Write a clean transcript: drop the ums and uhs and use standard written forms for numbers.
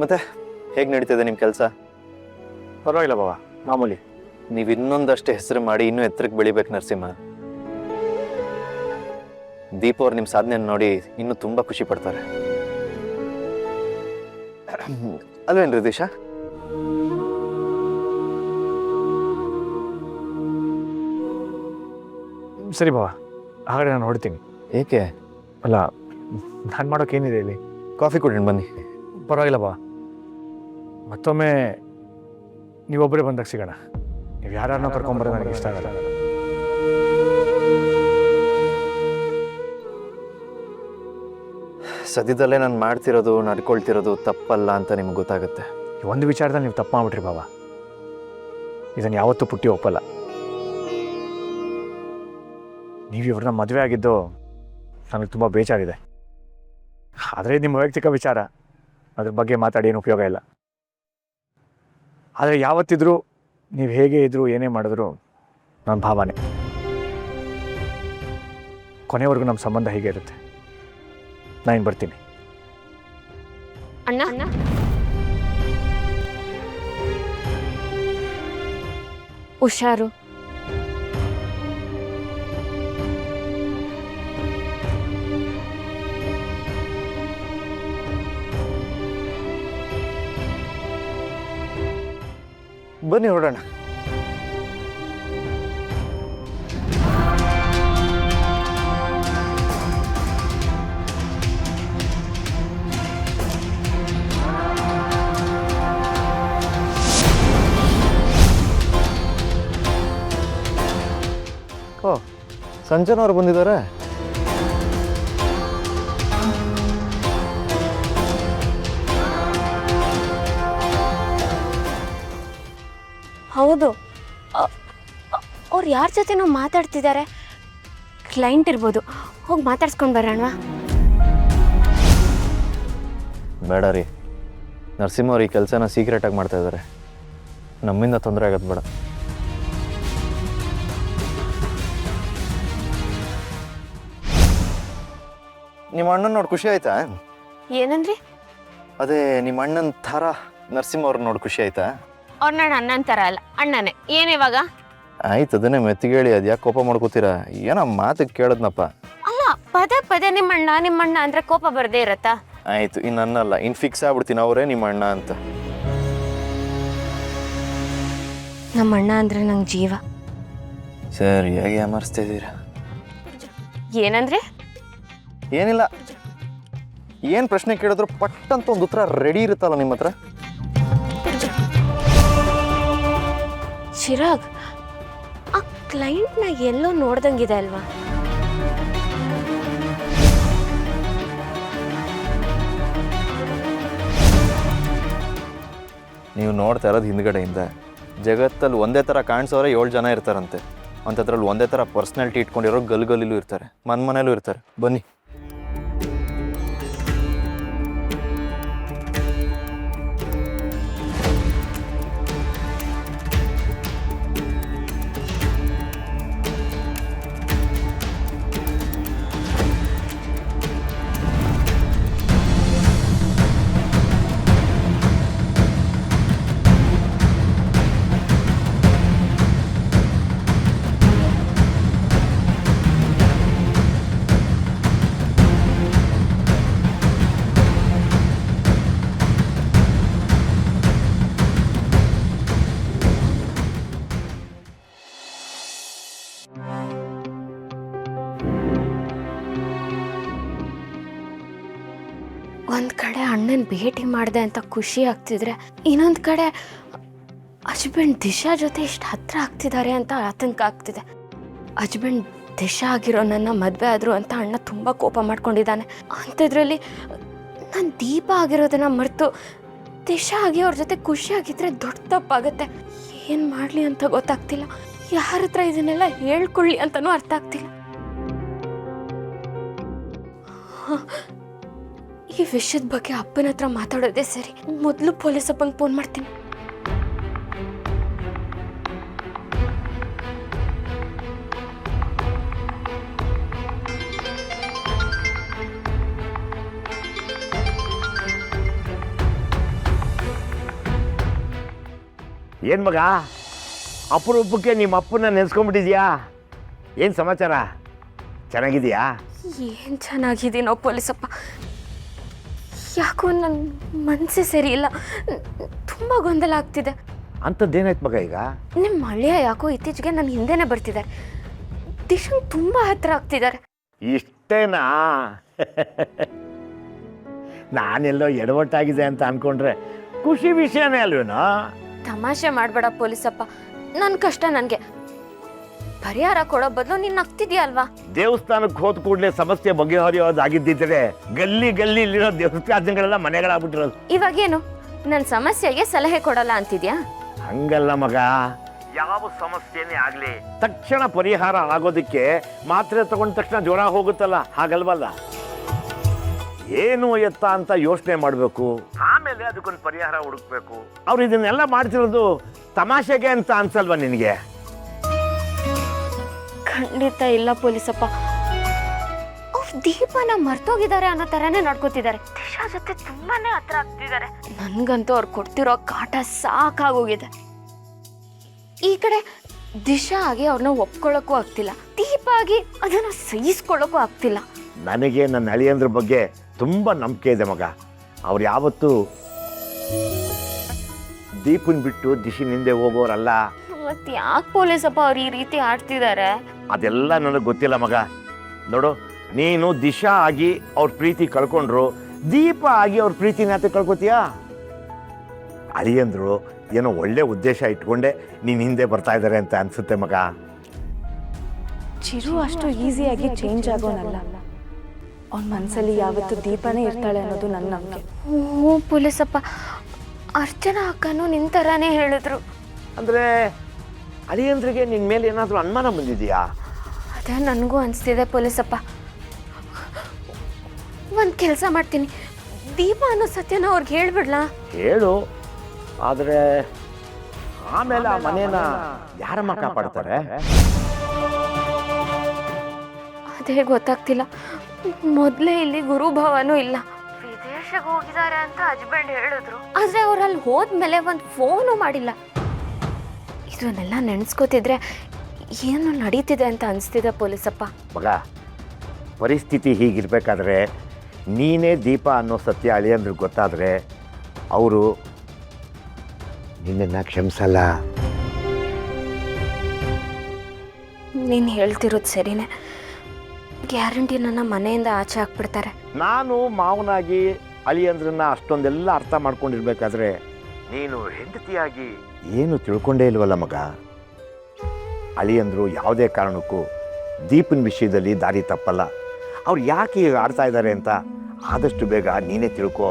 ಮತ್ತೆ ಹೇಗೆ ನಡೀತಿದೆ ನಿಮ್ಮ ಕೆಲಸ? ಪರವಾಗಿಲ್ಲ ಬಾವ, ಮಾಮೂಲಿ. ನೀವು ಇನ್ನೊಂದಷ್ಟು ಹೆಸರು ಮಾಡಿ ಇನ್ನೂ ಎತ್ತರಕ್ಕೆ ಬೆಳಿಬೇಕು ನರಸಿಂಹ. ದೀಪ ಅವ್ರು ನಿಮ್ಮ ಸಾಧನೆ ನೋಡಿ ಇನ್ನೂ ತುಂಬ ಖುಷಿ ಪಡ್ತಾರೆ ಅಲ್ವೇನ್ರಿ ದಿಶಾ? ಸರಿ ಬಾವ, ಹಾಗಾದ್ರೆ ನಾನು ಹೊಡ್ತೀನಿ. ಏಕೆ? ಅಲ್ಲ, ನಾನು ಮಾಡೋಕ್ಕೇನಿದೆ ಇಲ್ಲಿ? ಕಾಫಿ ಕುಡಿಯೋಣ ಬನ್ನಿ. ಪರವಾಗಿಲ್ಲ ಬಾವ, ಮತ್ತೊಮ್ಮೆ ನೀವೊಬ್ಬರೇ ಬಂದಾಗ ಸಿಗೋಣ. ನೀವು ಯಾರನ್ನೋ ಕರ್ಕೊಂಬರೋದು ನನಗೆ ಇಷ್ಟ ಆಗಲ್ಲ. ಸದ್ಯದಲ್ಲೇ ನಾನು ಮಾಡ್ತಿರೋದು ನಡ್ಕೊಳ್ತಿರೋದು ತಪ್ಪಲ್ಲ ಅಂತ ನಿಮ್ಗೆ ಗೊತ್ತಾಗುತ್ತೆ. ಈ ಒಂದು ವಿಚಾರದಲ್ಲಿ ನೀವು ತಪ್ಪು ಮಾಡ್ಬಿಟ್ರಿ ಬಾವ. ಇದನ್ನು ಯಾವತ್ತೂ ಪುಟ್ಟಿ ಒಪ್ಪಲ್ಲ. ನೀವು ಇವ್ರನ್ನ ಮದುವೆ ಆಗಿದ್ದು ನನಗೆ ತುಂಬ ಬೇಜಾರಿದೆ. ಆದರೆ ನಿಮ್ಮ ವೈಯಕ್ತಿಕ ವಿಚಾರ, ಅದ್ರ ಬಗ್ಗೆ ಮಾತಾಡಿ ಏನು ಉಪಯೋಗ ಇಲ್ಲ. ಆದರೆ ಯಾವತ್ತಿದ್ರೂ ನೀವು ಹೇಗೆ ಇದ್ದರೂ ಏನೇ ಮಾಡಿದ್ರು ನನ್ನ ಭಾವನೆ. ಕೊನೆವರೆಗೂ ನಮ್ಮ ಸಂಬಂಧ ಹೀಗೆ ಇರುತ್ತೆ. ನಾನು ಬರ್ತೀನಿ. ಅಣ್ಣ ಅಣ್ಣ, ಹುಷಾರು. ಬನ್ನಿ ಹೊರಡೋಣ. ಓ, ಸಂಜನವ್ರು ಬಂದಿದ್ದಾರೆ. ಹೌದು, ಅವ್ರು ಯಾರ ಜೊತೆನೋ ಮಾತಾಡ್ತಿದ್ದಾರೆ. ಕ್ಲೈಂಟ್ ಇರ್ಬೋದು. ಹೋಗಿ ಮಾತಾಡ್ಸ್ಕೊಂಡು ಬರೋಣವಾ? ಬೇಡ ರೀ, ನರಸಿಂಹ ಅವ್ರು ಈ ಕೆಲಸನ ಸೀಕ್ರೆಟಾಗಿ ಮಾಡ್ತಾ ಇದ್ದಾರೆ. ನಮ್ಮಿಂದ ತೊಂದರೆ ಆಗೋದು ಬೇಡ. ನಿಮ್ಮ ಅಣ್ಣನ ನೋಡಿ ಖುಷಿ ಆಯ್ತಾ? ಏನಂದ್ರಿ? ಅದೇ ನಿಮ್ಮ ಅಣ್ಣನ ಥರ ನರಸಿಂಹ ಅವ್ರನ್ನ ನೋಡಿ ಖುಷಿ ಆಯ್ತಾ? ಅವ್ರು ನಾನು ಅಣ್ಣನ ಥರ ಅಲ್ಲ, ಅಣ್ಣನೇ. ಏನಿವಾಗ? ಆಯ್ತು, ಅದನ್ನೇ ಮೆತ್ತಿಗೇಳಿ. ಅದು ಯಾಕೆ ಕೋಪ ಮಾಡ್ಕೋತೀರಾ? ಏನೋ ಮಾತಿಗೆ ಕೇಳದ್ನಪ್ಪ. ಅಲ್ಲ, ಪದೇ ಪದೇ ನಿಮ್ಮಣ್ಣ ಅಂದ್ರೆ ಕೋಪ ಬರದೇ ಇರತ್ತಾ? ಆಯ್ತು, ಇನ್ನು ಅನ್ನಲ್ಲ. ಇನ್ನು ಫಿಕ್ಸ್ ಆಗ್ಬಿಡ್ತೀನಿ ಅವರೇ ನಿಮ್ಮ ಅಣ್ಣ ಅಂತ. ನಮ್ಮಣ್ಣ ಅಂದ್ರೆ ನಂಗೆ ಜೀವ. ಸರಿಯಾಗಿ ಅಮರ್ಸ್ತಾ ಇದ್ದೀರಾ. ಏನಂದ್ರೆ? ಏನಿಲ್ಲ. ಏನು ಪ್ರಶ್ನೆ ಕೇಳಿದ್ರು ಪಟ್ ಅಂತ ಒಂದು ಉತ್ತರ ರೆಡಿ ಇರುತ್ತಲ್ಲ ನಿಮ್ಮ ಹತ್ರ. ಚಿರಾಗ್, ಆ ಕ್ಲೈಂಟ್ನ ಎಲ್ಲೋ ನೋಡ್ದಂಗಿದೆ ಅಲ್ವಾ? ನೀವು ನೋಡ್ತಾ ಇರೋದು ಹಿಂದ್ಗಡೆಯಿಂದ. ಜಗತ್ತಲ್ಲಿ ಒಂದೇ ಥರ ಕಾಣಿಸೋರೆ 7 ಜನ ಇರ್ತಾರಂತೆ. ಅಂಥದ್ರಲ್ಲಿ ಒಂದೇ ಥರ ಪರ್ಸ್ನಾಲಿಟಿ ಇಟ್ಕೊಂಡಿರೋ ಗಲ್ಲಿಲೂ ಇರ್ತಾರೆ, ಮನೇಲೂ ಇರ್ತಾರೆ. ಬನ್ನಿ. ಒಂದು ಕಡೆ ಅಣ್ಣನ ಭೇಟಿ ಮಾಡಿದೆ ಅಂತ ಖುಷಿ ಆಗ್ತಿದ್ರೆ, ಇನ್ನೊಂದು ಕಡೆ ಹಸ್ಬೆಂಡ್ ದಿಶಾ ಜೊತೆ ಇಷ್ಟು ಹತ್ರ ಆಗ್ತಿದ್ದಾರೆ ಅಂತ ಆತಂಕ ಆಗ್ತಿದೆ. ಹಸ್ಬೆಂಡ್ ದಿಶಾ ಆಗಿರೋ ನನ್ನ ಮದುವೆ ಆದರು ಅಂತ ಅಣ್ಣ ತುಂಬ ಕೋಪ ಮಾಡ್ಕೊಂಡಿದ್ದಾನೆ. ಅಂಥದ್ರಲ್ಲಿ ನಾನು ದೀಪ ಆಗಿರೋದನ್ನ ಮರೆತು ದಿಶಾ ಆಗಿ ಅವ್ರ ಜೊತೆ ಖುಷಿಯಾಗಿದ್ದರೆ ದೊಡ್ಡ ತಪ್ಪಾಗುತ್ತೆ. ಏನು ಮಾಡಲಿ ಅಂತ ಗೊತ್ತಾಗ್ತಿಲ್ಲ. ಯಾರ ಹತ್ರ ಇದನ್ನೆಲ್ಲ ಹೇಳ್ಕೊಳ್ಳಿ ಅಂತನೂ ಅರ್ಥ ಆಗ್ತಿಲ್ಲ. ಈ ವಿಷಯದ ಬಗ್ಗೆ ಅಪ್ಪನ ಹತ್ರ ಮಾತಾಡೋದೇ ಸರಿ. ಮೊದಲು ಪೊಲೀಸ್ ಅಪ್ಪಂಗೆ ಫೋನ್ ಮಾಡ್ತೀನಿ. ಏನು ಮಗ, ಅಪರೂಪಕ್ಕೆ ನಿಮ್ಮ ಅಪ್ಪನ ನೆನೆಸ್ಕೊಂಡ್ಬಿಟ್ಟಿದ್ಯಾ? ಏನು ಸಮಾಚಾರ? ಚೆನ್ನಾಗಿದೆಯಾ? ಏನು ಚೆನ್ನಾಗಿದ್ದೀನೋ ಪೊಲೀಸಪ್ಪ. ಯಾಕೋ ನನ್ನ ಮನಸ್ಸೇ ಸರಿ ಇಲ್ಲ, ತುಂಬ ಗೊಂದಲ ಆಗ್ತಿದೆ. ಅಂಥದ್ದೇನಾಯ್ತು ಮಗ ಈಗ? ನಿಮ್ಮ ಅಳಿಯ ಯಾಕೋ ಇತ್ತೀಚೆಗೆ ನನ್ನ ಹಿಂದೆನೇ ಬರ್ತಿದ್ದಾರೆ. ದಿಶಂಗ್ ತುಂಬ ಹತ್ರ ಆಗ್ತಿದ್ದಾರೆ. ಇಷ್ಟೇನಾ? ನಾನೆಲ್ಲೋ ಎಡವಟ್ಟಾಗಿದೆ ಅಂತ ಅನ್ಕೊಂಡ್ರೆ ಖುಷಿ ವಿಷಯನೇ ಅಲ್ವೇನೋ? ತಮಾಷೆ ಮಾಡಬೇಡ ಪೊಲೀಸಪ್ಪ, ನನ್ನ ಕಷ್ಟ ನನಗೆ ಪರಿಹಾರ ಕೊಡೋ ಬದಲು ನೀನು ನಗ್ತಿದ್ಯಾ ಅಲ್ವಾ? ದೇವಸ್ಥಾನಕ್ಕೆ ಹೋದ ಕೂಡಲೇ ಸಮಸ್ಯೆ ಬಗೆಹರಿಯೋದಾಗಿದ್ದಿದ್ರೆ ಗಲ್ಲಿ ಗಲ್ಲಿಲಿರೋ ದೇವಸ್ಥಾನಗಳೆಲ್ಲ ಮನೆಗಳಾಗ್ಬಿಟ್ಟಿರೋದು. ಇವಾಗೇನು ನನ್ನ ಸಮಸ್ಯೆಗೆ ಸಲಹೆ ಕೊಡಲ್ಲ ಅಂತಿದ್ಯಾ? ಹಂಗಲ್ಲ ಮಗ, ಯಾವ ಸಮಸ್ಯೆನೇ ಆಗಲಿ ತಕ್ಷಣ ಪರಿಹಾರ ಆಗೋದಕ್ಕೆ ಮಾತ್ರೆ ತಗೊಂಡ ತಕ್ಷಣ ಜ್ವರ ಹೋಗುತ್ತಲ್ಲ, ಹಾಗಲ್ವಲ್ಲ. ಏನು ಎತ್ತ ಅಂತ ಯೋಚನೆ ಮಾಡಬೇಕು, ಆಮೇಲೆ ಅದಕ್ಕೊಂದು ಪರಿಹಾರ ಹುಡುಕ್ಬೇಕು. ಅವ್ರು ಇದನ್ನೆಲ್ಲ ಮಾಡ್ತಿರೋದು ತಮಾಷೆಗೆ ಅಂತ ಅನ್ಸಲ್ವಾ ನಿನಗೆ? ಖಂಡಿತ ಇಲ್ಲ ಪೊಲೀಸಪ್ಪ. ಅವ್ರು ದೀಪನ ಮರ್ತೋಗಿದ್ದಾರೆ ಅನ್ನೋ ಥರನೇ ನಡ್ಕೋತಿದ್ದಾರೆ. ದಿಶಾ ಜೊತೆ ತುಂಬಾನೇ ಹತ್ರ ಆಗ್ತಿದ್ದಾರೆ. ನನ್ಗಂತೂ ಅವ್ರು ಕೊಡ್ತಿರೋ ಕಾಟ ಸಾಕಾಗೋಗಿದೆ. ಈ ಕಡೆ ದಿಶಾ ಆಗಿ ಅವ್ರನ್ನ ಒಪ್ಕೊಳ್ಳೋಕ್ಕೂ ಆಗ್ತಿಲ್ಲ, ದೀಪ ಆಗಿ ಅದನ್ನ ಸಹಿಸ್ಕೊಳ್ಳೋಕ್ಕೂ ಆಗ್ತಿಲ್ಲ. ನನಗೆ ನನ್ನ ಅಳಿಯಂದ್ರ ಬಗ್ಗೆ ತುಂಬ ನಂಬಿಕೆ ಇದೆ ಮಗ. ಅವ್ರು ಯಾವತ್ತೂ ದೀಪನ್ ಬಿಟ್ಟು ದಿಶಿನಿಂದೆ ಹೋಗೋರಲ್ಲ. ಮತ್ತೆ ಯಾಕೆ ಪೊಲೀಸಪ್ಪ ಅವ್ರು ಈ ರೀತಿ ಆಡ್ತಿದ್ದಾರೆ? ಅದೆಲ್ಲ ನನಗೆ ಗೊತ್ತಿಲ್ಲ ಮಗ. ನೋಡು, ನೀನು ದಿಶಾ ಆಗಿ ಅವ್ರ ಪ್ರೀತಿ ಕಳ್ಕೊಂಡ್ರು, ದೀಪ ಆಗಿ ಅವ್ರ ಪ್ರೀತಿನ ಯಾಕೆ ಕಳ್ಕೊತೀಯಾ? ಅಳಿಯಂದ್ರು ಏನೋ ಒಳ್ಳೆ ಉದ್ದೇಶ ಇಟ್ಕೊಂಡೆ ನೀನು ಹಿಂದೆ ಬರ್ತಾ ಇದ್ದಾರೆ ಅಂತ ಅನ್ಸುತ್ತೆ ಮಗ. ಚಿರು ಅಷ್ಟು ಈಸಿಯಾಗಿ ಚೇಂಜ್ ಆಗೋನಲ್ಲ. ಅವನ ಮನಸ್ಸಲ್ಲಿ ಯಾವತ್ತು ದೀಪನೇ ಇರ್ತಾಳೆ ಅನ್ನೋದು ನನ್ನ ನಂಬಿಕೆ. ಓ ಪೊಲೀಸಪ್ಪ, ಅರ್ಚನಾ ಅಕ್ಕನೂ ನಿಂತರಾನೇ ಹೇಳಿದ್ರು. ಅಂದರೆ ಅಳಿಯಂದ್ರಿಗೆ ನಿನ್ನ ಮೇಲೆ ಏನಾದರೂ ಅನುಮಾನ ಬಂದಿದೆಯಾ? ಅದೇ ನನಗೂ ಅನಿಸ್ತಿದೆ ಪೊಲೀಸಪ್ಪ. ಒಂದು ಕೆಲಸ ಮಾಡ್ತೀನಿ, ದೀಪ ಅನ್ನೋ ಸತ್ಯನ ಅವ್ರಿಗೆ ಹೇಳ್ಬಿಡ್ಲಾ? ಹೇಳು, ಆದರೆ ಆಮೇಲೆ ಆ ಮನೇನ ಯಾರಮ್ಮ ಕಾಪಾಡ್ತಾರೆ? ಅದೇ ಗೊತ್ತಾಗ್ತಿಲ್ಲ. ಮೊದಲೇ ಇಲ್ಲಿ ಗುರುಭವನೂ ಇಲ್ಲ, ವಿದೇಶಕ್ಕೆ ಹೋಗಿದ್ದಾರೆ ಅಂತ ಹಸ್ಬೆಂಡ್ ಹೇಳಿದ್ರು. ಆದರೆ ಅವ್ರು ಅಲ್ಲಿ ಹೋದ್ಮೇಲೆ ಒಂದು ಫೋನು ಮಾಡಿಲ್ಲ. ಇದನ್ನೆಲ್ಲ ನೆನೆಸ್ಕೋತಿದ್ರೆ ಏನು ನಡೀತಿದೆ ಅಂತ ಅನಿಸ್ತಿದೆ ಪೊಲೀಸಪ್ಪ. ಮಗ, ಪರಿಸ್ಥಿತಿ ಹೀಗಿರ್ಬೇಕಾದ್ರೆ ನೀನೇ ದೀಪ ಅನ್ನೋ ಸತ್ಯ ಅಳಿಯಂದ್ರಿಗೆ ಗೊತ್ತಾದರೆ ಅವರು ನಿನ್ನನ್ನು ಕ್ಷಮಿಸಲ್ಲ. ನೀನು ಹೇಳ್ತಿರೋದು ಸರಿನೇ. ಗ್ಯಾರಂಟಿ ನನ್ನ ಮನೆಯಿಂದ ಆಚೆ ಹಾಕ್ಬಿಡ್ತಾರೆ. ನಾನು ಮಾವನಾಗಿ ಅಳಿಯಂದ್ರನ್ನ ಅಷ್ಟೊಂದೆಲ್ಲ ಅರ್ಥ ಮಾಡ್ಕೊಂಡಿರ್ಬೇಕಾದ್ರೆ ನೀನು ಹೆಂಡತಿಯಾಗಿ ಏನು ತಿಳ್ಕೊಂಡೇ ಇಲ್ವಲ್ಲ ಮಗ. ಅಳಿಯಂದ್ರು ಯಾವುದೇ ಕಾರಣಕ್ಕೂ ದೀಪನ ವಿಷಯದಲ್ಲಿ ದಾರಿ ತಪ್ಪಲ್ಲ. ಅವ್ರು ಯಾಕೆ ಈಗ ಆಡ್ತಾ ಇದ್ದಾರೆ ಅಂತ ಆದಷ್ಟು ಬೇಗ ನೀನೇ ತಿಳ್ಕೊ.